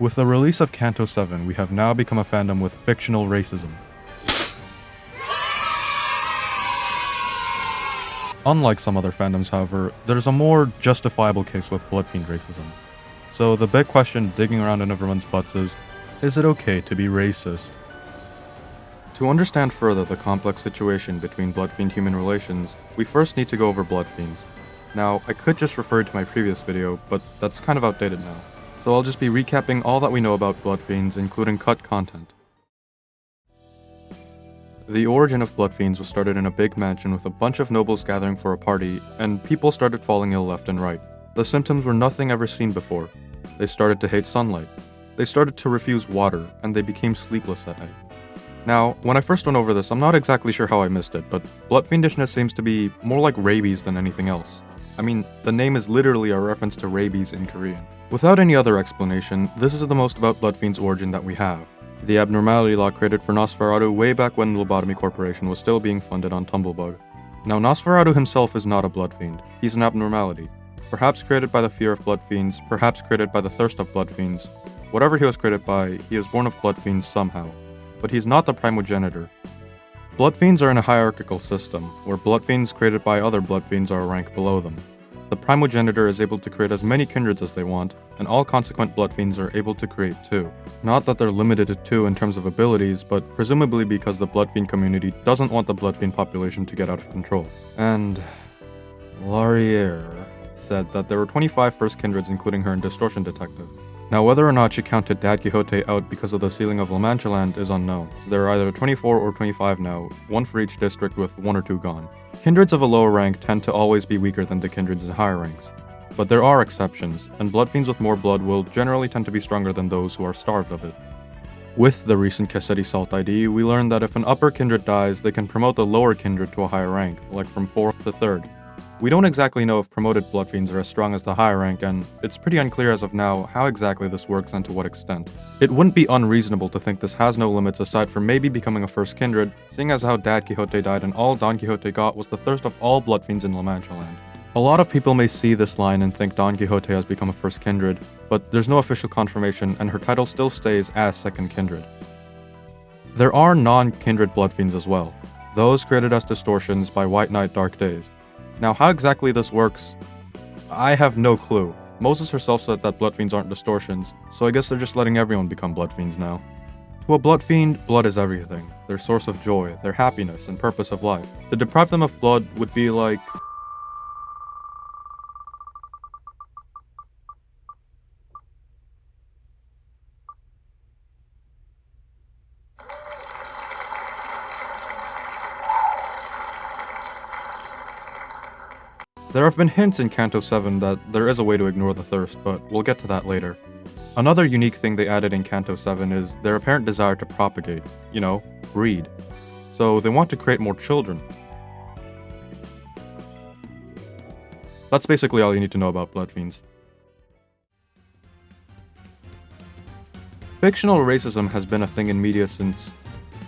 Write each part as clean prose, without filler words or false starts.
With the release of Canto 7, we have now become a fandom with fictional racism. Unlike some other fandoms, however, there's a more justifiable case with Bloodfiend racism. So the big question digging around in everyone's butts is it okay to be racist? To understand further the complex situation between Bloodfiend-human relations, we first need to go over Bloodfiends. Now, I could just refer to my previous video, but that's kind of outdated now. So I'll just be recapping all that we know about Bloodfiends, including cut content. The origin of Bloodfiends was started in a big mansion with a bunch of nobles gathering for a party, and people started falling ill left and right. The symptoms were nothing ever seen before. They started to hate sunlight. They started to refuse water, and they became sleepless at night. Now, when I first went over this, I'm not exactly sure how I missed it, but bloodfiendishness seems to be more like rabies than anything else. I mean, the name is literally a reference to rabies in Korean. Without any other explanation, this is the most about Bloodfiend's origin that we have. The abnormality law created for Nosferatu way back when Lobotomy Corporation was still being funded on Tumblebug. Now, Nosferatu himself is not a bloodfiend. He's an abnormality. Perhaps created by the fear of bloodfiends, perhaps created by the thirst of bloodfiends. Whatever he was created by, he is born of bloodfiends somehow. But he's not the primogenitor. Bloodfiends are in a hierarchical system, where bloodfiends created by other bloodfiends are a rank below them. The primogenitor is able to create as many kindreds as they want, and all consequent bloodfiends are able to create too. Not that they're limited to two in terms of abilities, but presumably because the bloodfiend community doesn't want the bloodfiend population to get out of control. And Laurier said that there were 25 first kindreds, including her in Distortion Detective. Now, whether or not she counted Dad Quixote out because of the sealing of Lancheland is unknown, so there are either 24 or 25 now, one for each district with 1 or 2 gone. Kindreds of a lower rank tend to always be weaker than the kindreds in higher ranks. But there are exceptions, and bloodfiends with more blood will generally tend to be stronger than those who are starved of it. With the recent Cassetti Salt ID, we learned that if an upper kindred dies, they can promote the lower kindred to a higher rank, like from 4th to 3rd. We don't exactly know if promoted bloodfiends are as strong as the higher rank, and it's pretty unclear as of now how exactly this works and to what extent. It wouldn't be unreasonable to think this has no limits aside from maybe becoming a first kindred, seeing as how Dad Quixote died and all Don Quixote got was the thirst of all bloodfiends in Lancheland. A lot of people may see this line and think Don Quixote has become a first kindred, but there's no official confirmation and her title still stays as second kindred. There are non-kindred bloodfiends as well, those created as distortions by White Knight Dark Days. Now, how exactly this works, I have no clue. Moses herself said that bloodfiends aren't distortions, so I guess they're just letting everyone become bloodfiends now. To a bloodfiend, blood is everything. Their source of joy, their happiness, and purpose of life. To deprive them of blood would be like... There have been hints in Canto 7 that there is a way to ignore the thirst, but we'll get to that later. Another unique thing they added in Canto 7 is their apparent desire to propagate, breed. So they want to create more children. That's basically all you need to know about bloodfiends. Fictional racism has been a thing in media since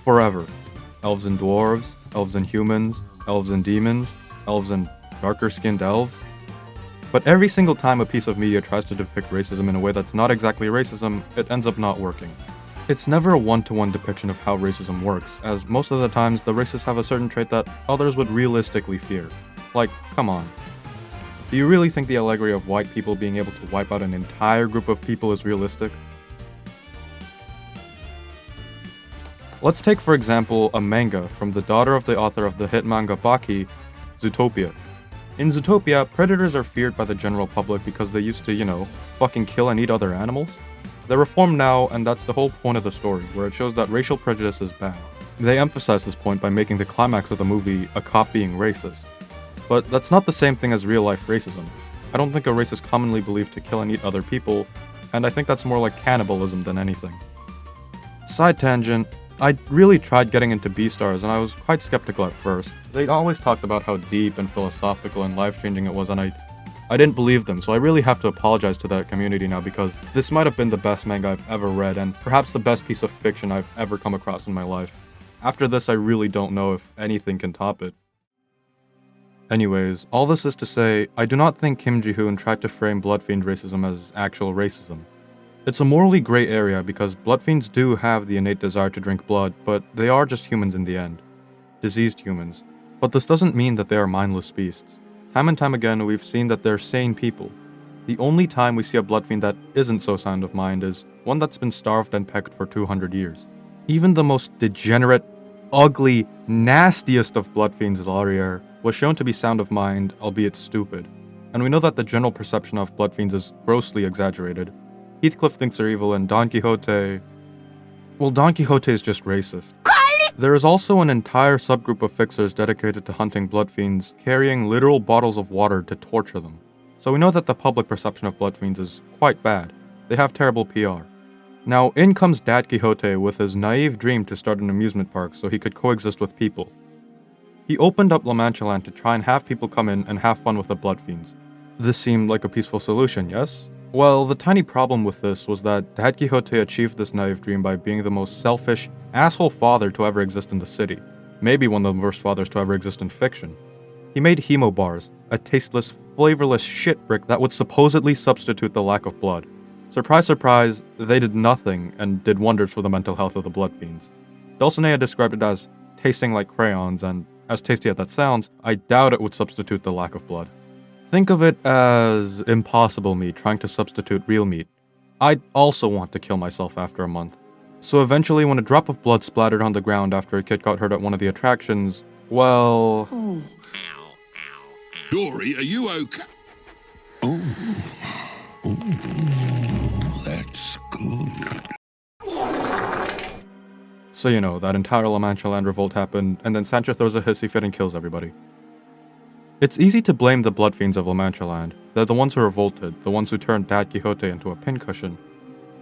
forever. Elves and dwarves, elves and humans, elves and demons, elves and darker-skinned elves. But every single time a piece of media tries to depict racism in a way that's not exactly racism, it ends up not working. It's never a one-to-one depiction of how racism works, as most of the times the racists have a certain trait that others would realistically fear. Like, come on. Do you really think the allegory of white people being able to wipe out an entire group of people is realistic? Let's take, for example, a manga from the daughter of the author of the hit manga Baki, Zootopia. In Zootopia, predators are feared by the general public because they used to, fucking kill and eat other animals. They're reformed now, and that's the whole point of the story, where it shows that racial prejudice is bad. They emphasize this point by making the climax of the movie a cop being racist. But that's not the same thing as real-life racism. I don't think a race is commonly believed to kill and eat other people, and I think that's more like cannibalism than anything. Side tangent, I really tried getting into Beastars and I was quite skeptical at first. They always talked about how deep and philosophical and life-changing it was, and I didn't believe them, so I really have to apologize to that community now because this might have been the best manga I've ever read and perhaps the best piece of fiction I've ever come across in my life. After this, I really don't know if anything can top it. Anyways, all this is to say, I do not think Kim Ji-hoon tried to frame Bloodfiend racism as actual racism. It's a morally gray area because Bloodfiends do have the innate desire to drink blood, but they are just humans in the end. Diseased humans. But this doesn't mean that they are mindless beasts. Time and time again, we've seen that they're sane people. The only time we see a Bloodfiend that isn't so sound of mind is one that's been starved and pecked for 200 years. Even the most degenerate, ugly, nastiest of Bloodfiends, Laurier, was shown to be sound of mind, albeit stupid. And we know that the general perception of Bloodfiends is grossly exaggerated. Heathcliff thinks they're evil and Don Quixote... Well, Don Quixote is just racist. There is also an entire subgroup of fixers dedicated to hunting Bloodfiends, carrying literal bottles of water to torture them. So we know that the public perception of Bloodfiends is quite bad. They have terrible PR. Now, in comes Dad Quixote with his naive dream to start an amusement park so he could coexist with people. He opened up Lancheland to try and have people come in and have fun with the Bloodfiends. This seemed like a peaceful solution, yes? Well, the tiny problem with this was that Dad Quixote achieved this naive dream by being the most selfish, asshole father to ever exist in the city. Maybe one of the worst fathers to ever exist in fiction. He made hemo bars, a tasteless, flavorless shit brick that would supposedly substitute the lack of blood. Surprise, surprise, they did nothing and did wonders for the mental health of the Bloodfiends. Dulcinea described it as tasting like crayons, and as tasty as that sounds, I doubt it would substitute the lack of blood. Think of it as impossible meat trying to substitute real meat. I'd also want to kill myself after a month. So eventually, when a drop of blood splattered on the ground after a kid got hurt at one of the attractions, well... Oh. Ow, ow. Dory, are you okay? Oh, that's good. So you know, that entire Lancheland revolt happened, and then Sancho throws a hissy fit and kills everybody. It's easy to blame the Bloodfiends of Lancheland. They're the ones who revolted, the ones who turned Dad Quixote into a pincushion.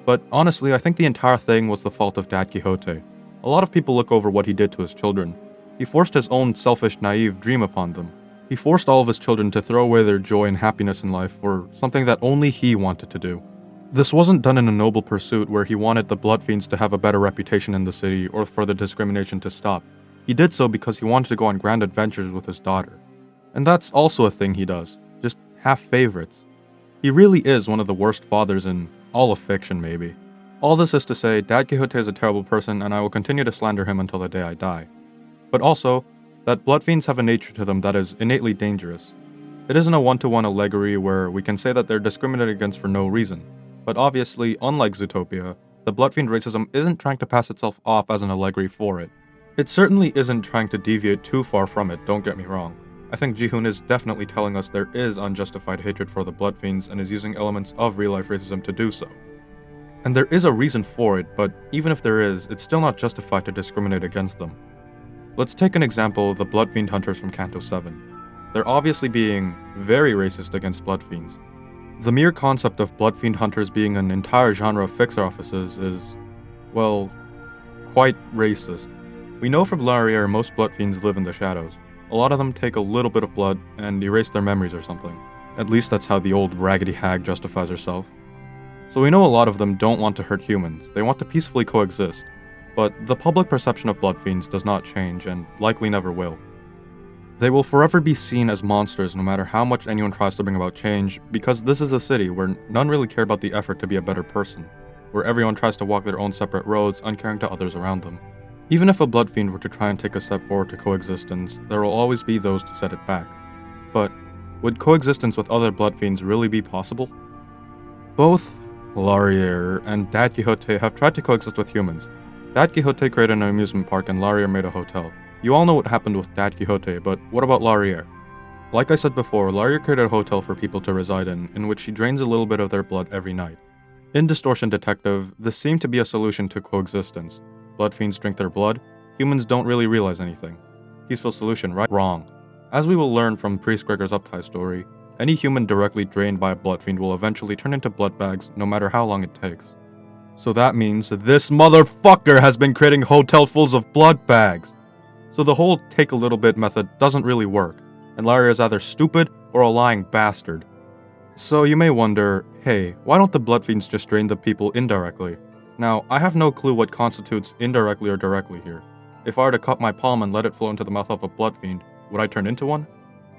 But honestly, I think the entire thing was the fault of Dad Quixote. A lot of people look over what he did to his children. He forced his own selfish, naive dream upon them. He forced all of his children to throw away their joy and happiness in life for something that only he wanted to do. This wasn't done in a noble pursuit where he wanted the Bloodfiends to have a better reputation in the city or for the discrimination to stop. He did so because he wanted to go on grand adventures with his daughter. And that's also a thing he does, just have favorites. He really is one of the worst fathers in all of fiction, maybe. All this is to say, Dad Quixote is a terrible person and I will continue to slander him until the day I die. But also, that Bloodfiends have a nature to them that is innately dangerous. It isn't a one-to-one allegory where we can say that they're discriminated against for no reason. But obviously, unlike Zootopia, the Bloodfiend racism isn't trying to pass itself off as an allegory for it. It certainly isn't trying to deviate too far from it, don't get me wrong. I think Ji-hoon is definitely telling us there is unjustified hatred for the Bloodfiends and is using elements of real-life racism to do so. And there is a reason for it, but even if there is, it's still not justified to discriminate against them. Let's take an example of the Bloodfiend hunters from Canto 7. They're obviously being very racist against Bloodfiends. The mere concept of Bloodfiend hunters being an entire genre of fixer offices is, well, quite racist. We know from Laurier most Bloodfiends live in the shadows. A lot of them take a little bit of blood and erase their memories or something. At least that's how the old raggedy hag justifies herself. So we know a lot of them don't want to hurt humans, they want to peacefully coexist. But the public perception of Bloodfiends does not change and likely never will. They will forever be seen as monsters no matter how much anyone tries to bring about change, because this is a city where none really care about the effort to be a better person, where everyone tries to walk their own separate roads, uncaring to others around them. Even if a Bloodfiend were to try and take a step forward to coexistence, there will always be those to set it back. But would coexistence with other Bloodfiends really be possible? Both Laurier and Dad Quixote have tried to coexist with humans. Dad Quixote created an amusement park and Laurier made a hotel. You all know what happened with Dad Quixote, but what about Laurier? Like I said before, Laurier created a hotel for people to reside in which she drains a little bit of their blood every night. In Distortion Detective, this seemed to be a solution to coexistence. Bloodfiends drink their blood, humans don't really realize anything. Peaceful solution, right? Wrong. As we will learn from Priest Gregor's Uptie story, any human directly drained by a Bloodfiend will eventually turn into blood bags no matter how long it takes. So that means this motherfucker has been creating hotelfuls of blood bags! So the whole take a little bit method doesn't really work, and Larry is either stupid or a lying bastard. So you may wonder, hey, why don't the Bloodfiends just drain the people indirectly? Now, I have no clue what constitutes indirectly or directly here. If I were to cut my palm and let it flow into the mouth of a Bloodfiend, would I turn into one?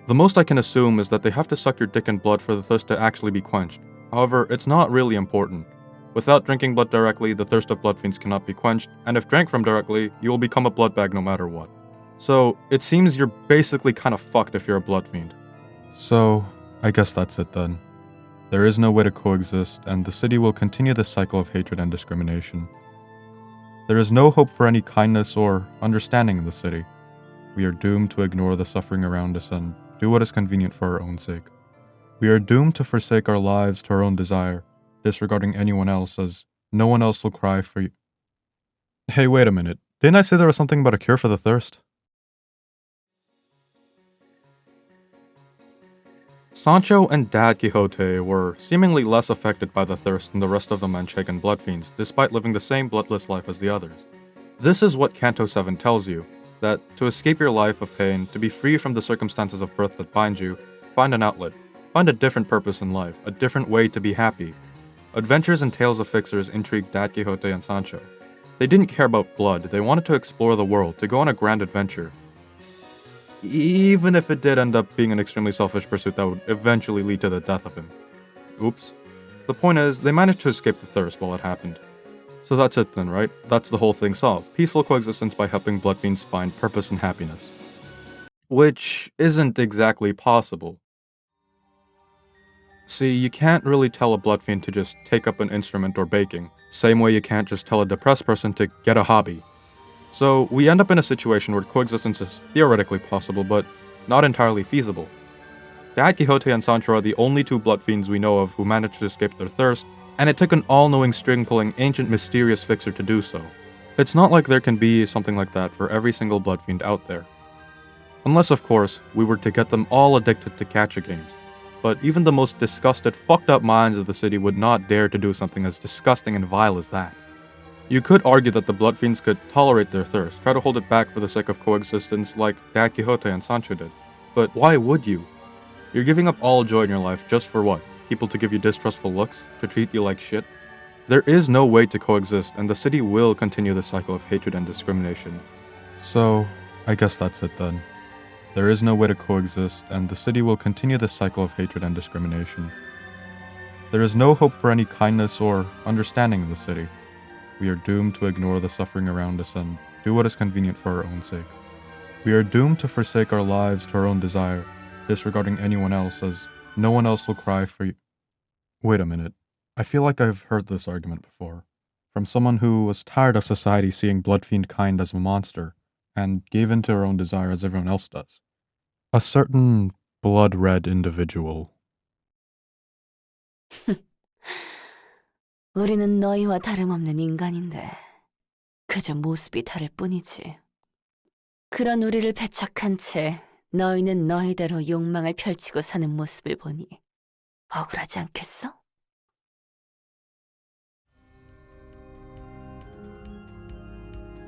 The most I can assume is that they have to suck your dick and blood for the thirst to actually be quenched. However, it's not really important. Without drinking blood directly, the thirst of Bloodfiends cannot be quenched, and if drank from directly, you will become a blood bag no matter what. So, it seems you're basically kind of fucked if you're a Bloodfiend. So, I guess that's it then. There is no way to coexist, and the city will continue the cycle of hatred and discrimination. There is no hope for any kindness or understanding in the city. We are doomed to ignore the suffering around us and do what is convenient for our own sake. We are doomed to forsake our lives to our own desire, disregarding anyone else, as no one else will cry for you. Hey, wait a minute. Didn't I say there was something about a cure for the thirst? Sancho and Dad Quixote were seemingly less affected by the thirst than the rest of the Manchegan Bloodfiends, despite living the same bloodless life as the others. This is what Canto 7 tells you, that to escape your life of pain, to be free from the circumstances of birth that bind you, find an outlet, find a different purpose in life, a different way to be happy. Adventures and tales of fixers intrigued Dad Quixote and Sancho. They didn't care about blood, they wanted to explore the world, to go on a grand adventure. Even if it did end up being an extremely selfish pursuit that would eventually lead to the death of him. Oops. The point is, they managed to escape the thirst while it happened. So that's it then, right? That's the whole thing solved. Peaceful coexistence by helping Bloodfiends find purpose and happiness. Which isn't exactly possible. See, you can't really tell a Bloodfiend to just take up an instrument or baking, same way you can't just tell a depressed person to get a hobby. So, we end up in a situation where coexistence is theoretically possible, but not entirely feasible. Dad Quixote and Sancho are the only two Bloodfiends we know of who managed to escape their thirst, and it took an all-knowing, string-pulling, ancient, mysterious fixer to do so. It's not like there can be something like that for every single Bloodfiend out there. Unless, of course, we were to get them all addicted to gacha games. But even the most disgusted, fucked up minds of the city would not dare to do something as disgusting and vile as that. You could argue that the Bloodfiends could tolerate their thirst, try to hold it back for the sake of coexistence like Dad Quixote and Sancho did. But why would you? You're giving up all joy in your life just for what? People to give you distrustful looks? To treat you like shit? There is no way to coexist, and the city will continue the cycle of hatred and discrimination. So, I guess that's it then. There is no way to coexist, and the city will continue the cycle of hatred and discrimination. There is no hope for any kindness or understanding in the city. We are doomed to ignore the suffering around us and do what is convenient for our own sake. We are doomed to forsake our lives to our own desire, disregarding anyone else, as no one else will cry for you. Wait a minute. I feel like I've heard this argument before. From someone who was tired of society seeing Bloodfiend kind as a monster, and gave in to her own desire as everyone else does. A certain blood-red individual. 우리는 너희와 다름없는 인간인데 그저 모습이 다를 뿐이지. 그런 우리를 배척한 채 너희는 너희대로 욕망을 펼치고 사는 모습을 보니 억울하지 않겠어?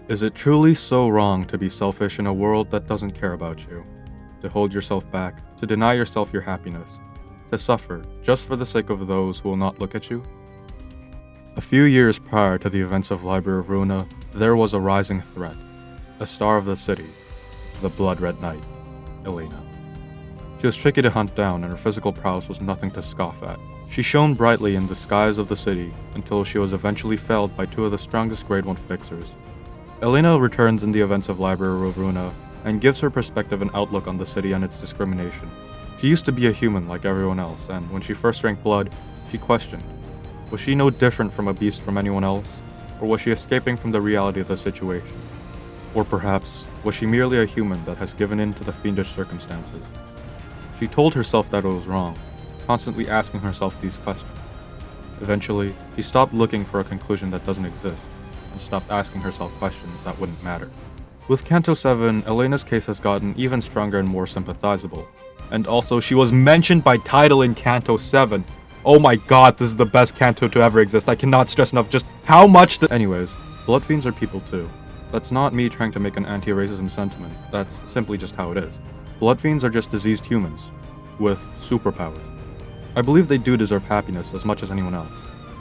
Is it truly so wrong to be selfish in a world that doesn't care about you? To hold yourself back, to deny yourself your happiness, to suffer just for the sake of those who will not look at you? A few years prior to the events of Library of Ruina, there was a rising threat, a star of the city, the Blood Red Knight, Elena. She was tricky to hunt down, and her physical prowess was nothing to scoff at. She shone brightly in the skies of the city until she was eventually felled by two of the strongest Grade 1 fixers. Elena returns in the events of Library of Ruina and gives her perspective and outlook on the city and its discrimination. She used to be a human like everyone else, and when she first drank blood, she questioned. Was she no different from a beast from anyone else? Or was she escaping from the reality of the situation? Or perhaps, was she merely a human that has given in to the fiendish circumstances? She told herself that it was wrong, constantly asking herself these questions. Eventually, she stopped looking for a conclusion that doesn't exist, and stopped asking herself questions that wouldn't matter. With Canto 7, Elena's case has gotten even stronger and more sympathizable. And also, she was mentioned by title in Canto 7. Oh my god, this is the best Canto to ever exist. I cannot stress enough just how much Anyways, Bloodfiends are people too. That's not me trying to make an anti-racism sentiment. That's simply just how it is. Bloodfiends are just diseased humans, with superpowers. I believe they do deserve happiness as much as anyone else.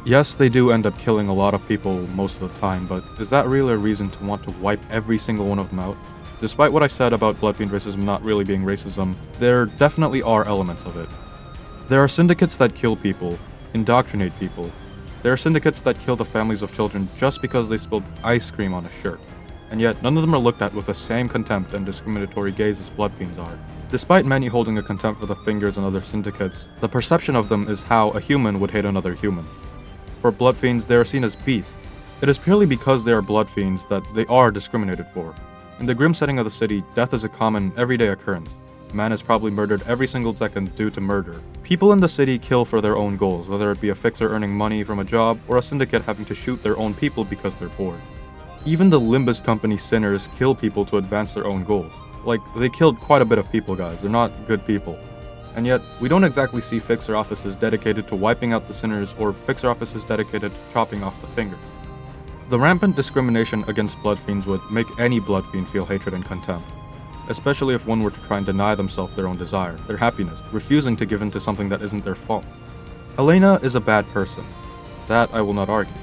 Yes, they do end up killing a lot of people most of the time, but is that really a reason to want to wipe every single one of them out? Despite what I said about Bloodfiend racism not really being racism, there definitely are elements of it. There are syndicates that kill people, indoctrinate people, There are syndicates that kill the families of children just because they spilled ice cream on a shirt, and yet none of them are looked at with the same contempt and discriminatory gaze as Bloodfiends are. Despite many holding a contempt for the Fingers and other syndicates, the perception of them is how a human would hate another human. For Bloodfiends, they are seen as beasts. It is purely because they are Bloodfiends that they are discriminated for. In the grim setting of the city, death is a common, everyday occurrence. Man is probably murdered every single second due to murder. People in the city kill for their own goals, whether it be a fixer earning money from a job or a syndicate having to shoot their own people because they're bored. Even the Limbus Company sinners kill people to advance their own goals. Like, they killed quite a bit of people, guys. They're not good people. And yet, we don't exactly see fixer offices dedicated to wiping out the sinners or fixer offices dedicated to chopping off the fingers. The rampant discrimination against Bloodfiends would make any Bloodfiend feel hatred and contempt, especially if one were to try and deny themselves their own desire, their happiness, refusing to give in to something that isn't their fault. Elena is a bad person. That I will not argue.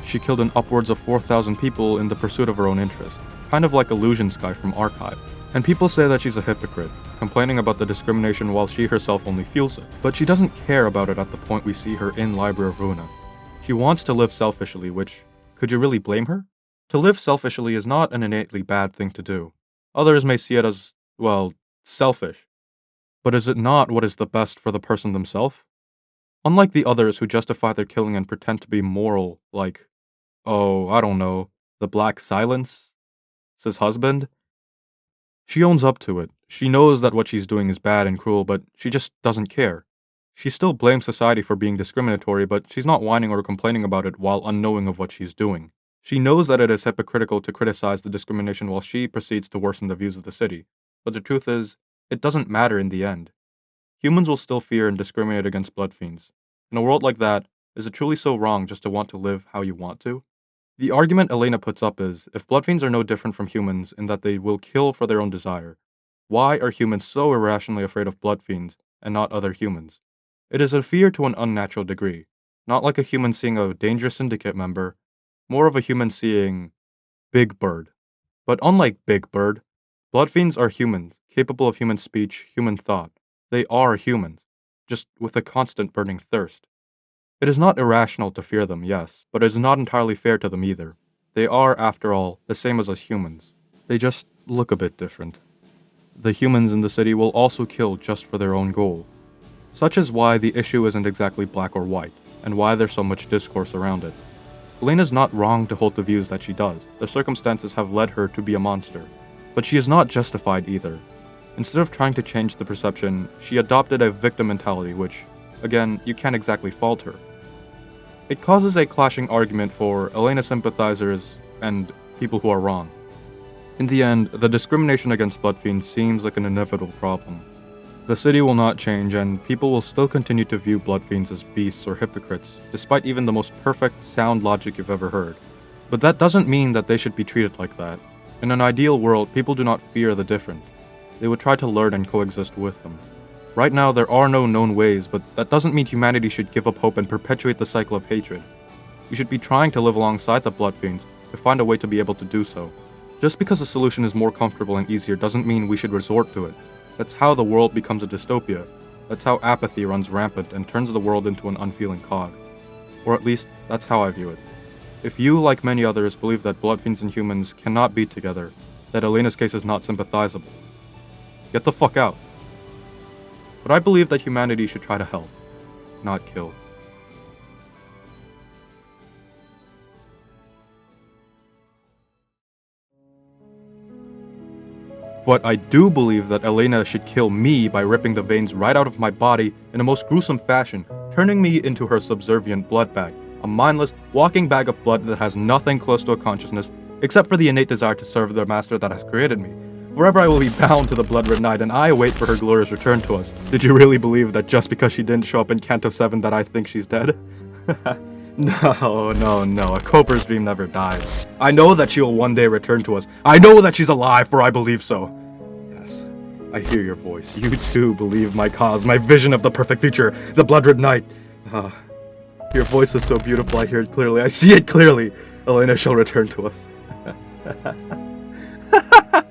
She killed an upwards of 4,000 people in the pursuit of her own interest, kind of like Illusion Sky from Archive. And people say that she's a hypocrite, complaining about the discrimination while she herself only feels it. But she doesn't care about it at the point we see her in Library of Ruina. She wants to live selfishly, which, could you really blame her? To live selfishly is not an innately bad thing to do. Others may see it as, well, selfish. But is it not what is the best for the person themselves? Unlike the others who justify their killing and pretend to be moral, like, oh, I don't know, the Black Silence? His husband? She owns up to it. She knows that what she's doing is bad and cruel, but she just doesn't care. She still blames society for being discriminatory, but she's not whining or complaining about it while unknowing of what she's doing. She knows that it is hypocritical to criticize the discrimination while she proceeds to worsen the views of the city. But the truth is, it doesn't matter in the end. Humans will still fear and discriminate against Bloodfiends. In a world like that, is it truly so wrong just to want to live how you want to? The argument Elena puts up is, if Bloodfiends are no different from humans in that they will kill for their own desire, why are humans so irrationally afraid of Bloodfiends and not other humans? It is a fear to an unnatural degree, not like a human seeing a dangerous syndicate member, more of a human seeing Big Bird. But unlike Big Bird, Bloodfiends are humans, capable of human speech, human thought. They are humans, just with a constant burning thirst. It is not irrational to fear them, yes, but it is not entirely fair to them either. They are, after all, the same as us humans. They just look a bit different. The humans in the city will also kill just for their own goal. Such is why the issue isn't exactly black or white, and why there's so much discourse around it. Elena's not wrong to hold the views that she does. The circumstances have led her to be a monster. But she is not justified either. Instead of trying to change the perception, she adopted a victim mentality which, again, you can't exactly fault her. It causes a clashing argument for Elena sympathizers and people who are wrong. In the end, the discrimination against Bloodfiends seems like an inevitable problem. The city will not change, and people will still continue to view Bloodfiends as beasts or hypocrites, despite even the most perfect, sound logic you've ever heard. But that doesn't mean that they should be treated like that. In an ideal world, people do not fear the different. They would try to learn and coexist with them. Right now, there are no known ways, but that doesn't mean humanity should give up hope and perpetuate the cycle of hatred. We should be trying to live alongside the Bloodfiends to find a way to be able to do so. Just because a solution is more comfortable and easier doesn't mean we should resort to it. That's how the world becomes a dystopia. That's how apathy runs rampant and turns the world into an unfeeling cog. Or at least, that's how I view it. If you, like many others, believe that Bloodfiends and humans cannot be together, that Elena's case is not sympathizable, get the fuck out. But I believe that humanity should try to help, not kill. But I do believe that Elena should kill me by ripping the veins right out of my body in a most gruesome fashion, turning me into her subservient blood bag, a mindless, walking bag of blood that has nothing close to a consciousness except for the innate desire to serve the master that has created me. Forever I will be bound to the Blood Red Knight, and I await for her glorious return to us. Did you really believe that just because she didn't show up in Canto 7 that I think she's dead? No, a Coper's dream never dies. I know that she will one day return to us. I know that she's alive, for I believe so. Yes, I hear your voice. You too believe my cause, my vision of the perfect future, the Blood Red Knight. Your voice is so beautiful, I hear it clearly. I see it clearly. Elena shall return to us.